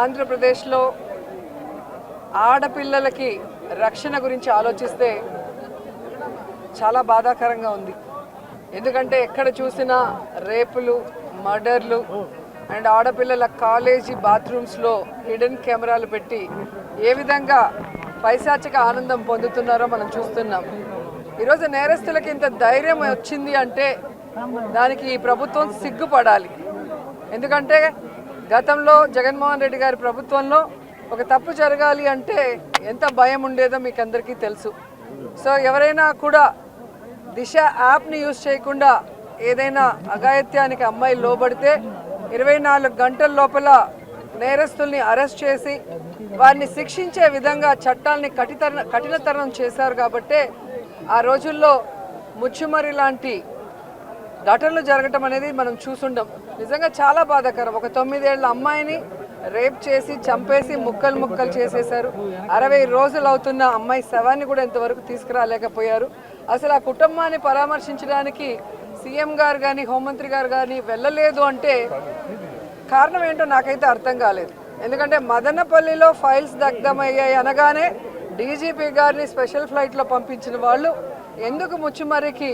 ఆంధ్రప్రదేశ్లో ఆడపిల్లలకి రక్షణ గురించి ఆలోచిస్తే చాలా బాధాకరంగా ఉంది. ఎందుకంటే ఎక్కడ చూసినా రేపులు, మర్డర్లు అండ్ ఆడపిల్లల కాలేజీ బాత్రూమ్స్లో హిడెన్ కెమెరాలు పెట్టి ఏ విధంగా పైశాచిక ఆనందం పొందుతున్నారో మనం చూస్తున్నాం. ఈరోజు నేరస్తులకి ఇంత ధైర్యం వచ్చింది అంటే దానికి ఈ ప్రభుత్వం సిగ్గుపడాలి. ఎందుకంటే గతంలో జగన్మోహన్ రెడ్డి గారి ప్రభుత్వంలో ఒక తప్పు జరగాలి అంటే ఎంత భయం ఉండేదో మీకు అందరికీ తెలుసు. సో ఎవరైనా కూడా దిశ యాప్ని యూజ్ చేయకుండా ఏదైనా అఘాయిత్యానికి అమ్మాయి లోబడితే 24 గంటల లోపల నేరస్తుల్ని అరెస్ట్ చేసి వారిని శిక్షించే విధంగా చట్టాలని కఠినతరం చేశారు. కాబట్టే ఆ రోజుల్లో ముచ్చుమరి లాంటి ఘటనలు జరగటం అనేది మనం చూసుండం. నిజంగా చాలా బాధాకరం. ఒక 9 ఏళ్ల అమ్మాయిని రేప్ చేసి చంపేసి ముక్కలు ముక్కలు చేసేశారు. 60 రోజులు అవుతున్న అమ్మాయి శవాన్ని కూడా ఇంతవరకు తీసుకురాలేకపోయారు. అసలు ఆ కుటుంబాన్ని పరామర్శించడానికి సీఎం గారు కానీ హోంమంత్రి గారు కానీ వెళ్ళలేదు అంటే కారణం ఏంటో నాకైతే అర్థం కాలేదు. ఎందుకంటే మదనపల్లిలో ఫైల్స్ దగ్ధమయ్యాయి అనగానే డీజీపీ గారిని స్పెషల్ ఫ్లైట్లో పంపించిన వాళ్ళు ఎందుకు ముచ్చుమరికి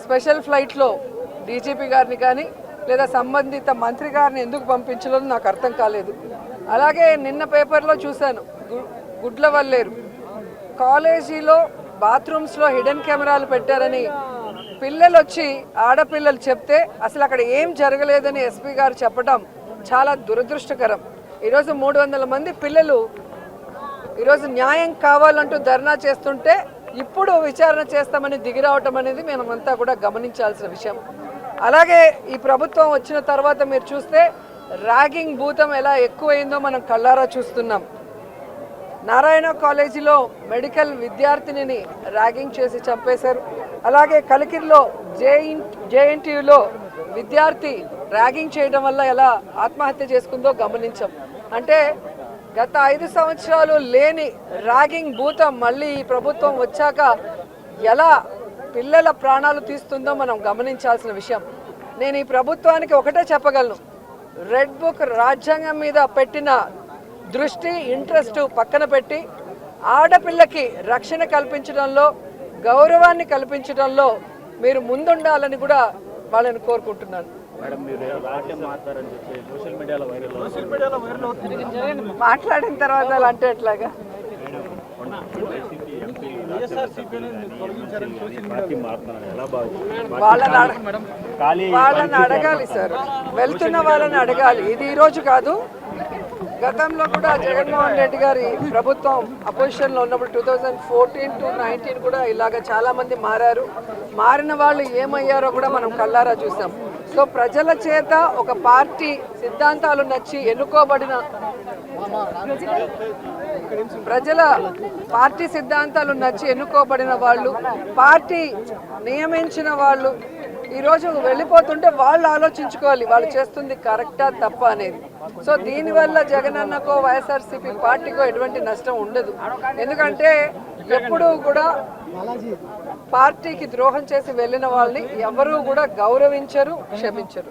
స్పెషల్ ఫ్లైట్లో డీజీపీ గారిని కానీ లేదా సంబంధిత మంత్రి గారిని ఎందుకు పంపించలేదు నాకు అర్థం కాలేదు. అలాగే నిన్న పేపర్లో చూశాను, గుడ్లవల్లేరు కాలేజీలో బాత్రూమ్స్లో హిడెన్ కెమెరాలు పెట్టారని పిల్లలు వచ్చి ఆడపిల్లలు చెప్తే అసలు అక్కడ ఏం జరగలేదని ఎస్పీ గారు చెప్పడం చాలా దురదృష్టకరం. ఈరోజు 300 మంది పిల్లలు ఈరోజు న్యాయం కావాలంటూ ధర్నా చేస్తుంటే ఇప్పుడు విచారణ చేస్తామని దిగిరావటం అనేది మనమంతా కూడా గమనించాల్సిన విషయం. అలాగే ఈ ప్రభుత్వం వచ్చిన తర్వాత మీరు చూస్తే ర్యాగింగ్ భూతం ఎలా ఎక్కువైందో మనం కళ్ళారా చూస్తున్నాం. నారాయణ కాలేజీలో మెడికల్ విద్యార్థినిని ర్యాగింగ్ చేసి చంపేశారు. అలాగే కలికిరిలో జేఎన్టీయూలో విద్యార్థి ర్యాగింగ్ చేయడం వల్ల ఎలా ఆత్మహత్య చేసుకుందో గమనించాం. అంటే గత 5 సంవత్సరాలు లేని ర్యాగింగ్ భూతం మళ్ళీ ఈ ప్రభుత్వం వచ్చాక ఎలా పిల్లల ప్రాణాలు తీస్తుందో మనం గమనించాల్సిన విషయం. నేను ఈ ప్రభుత్వానికి ఒకటే చెప్పగలను, రెడ్ బుక్ రాజ్యాంగం మీద పెట్టిన దృష్టి ఇంట్రెస్ట్ పక్కన పెట్టి ఆడపిల్లకి రక్షణ కల్పించడంలో గౌరవాన్ని కల్పించడంలో మీరు ముందుండాలని కూడా వాళ్ళని కోరుకుంటున్నాను. మాట్లాడిన తర్వాత అలా అంటే ఎట్లాగా? వాళ్ళని అడగాలి సార్, వెళ్తున్న వాళ్ళని అడగాలి. ఇది ఈరోజు కాదు, గతంలో కూడా జగన్మోహన్ రెడ్డి గారి ప్రభుత్వం అపోజిషన్లో ఉన్నప్పుడు 2014 to 19 కూడా ఇలాగ చాలామంది మారారు. మారిన వాళ్ళు ఏమయ్యారో కూడా మనం కళ్ళారా చూసాం. సో ప్రజల చేత ఒక పార్టీ సిద్ధాంతాలు నచ్చి ఎన్నుకోబడిన పార్టీ సిద్ధాంతాలు నచ్చి ఎన్నుకోబడిన వాళ్ళు, పార్టీ నియమించిన వాళ్ళు ఈరోజు వెళ్ళిపోతుంటే వాళ్ళు ఆలోచించుకోవాలి వాళ్ళు చేస్తుంది కరెక్టా తప్ప అనేది. సో దీనివల్ల జగనన్నకో వైఎస్ఆర్సీపీ పార్టీకో ఎటువంటి నష్టం ఉండదు. ఎందుకంటే ఎప్పుడూ కూడా పార్టీకి ద్రోహం చేసి వెళ్ళిన వాళ్ళని ఎవరూ కూడా గౌరవించరు, క్షమించరు.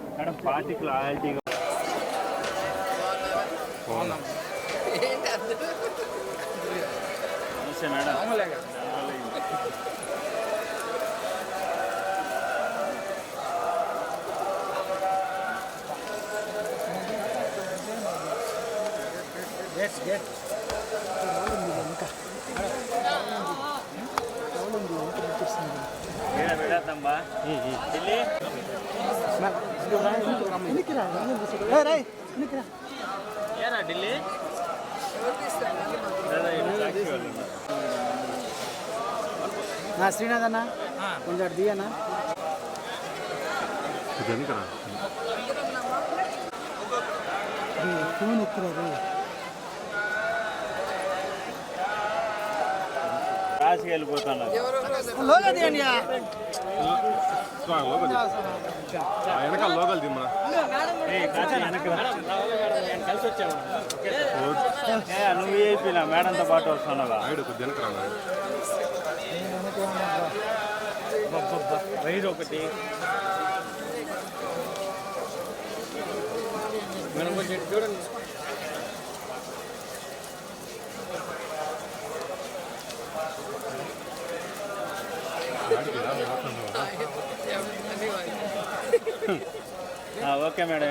శ్రీనాథ్ అన్న కొంచెం దియనా ఫోన్ ఎత్తురారు రాసి వెళ్ళిపోతాను. నువ్వు అయిపోయినా మేడంతో పాటు వస్తున్నావా? రైజ్ ఒకటి మనం కొంచెం చూడండి. Okay madam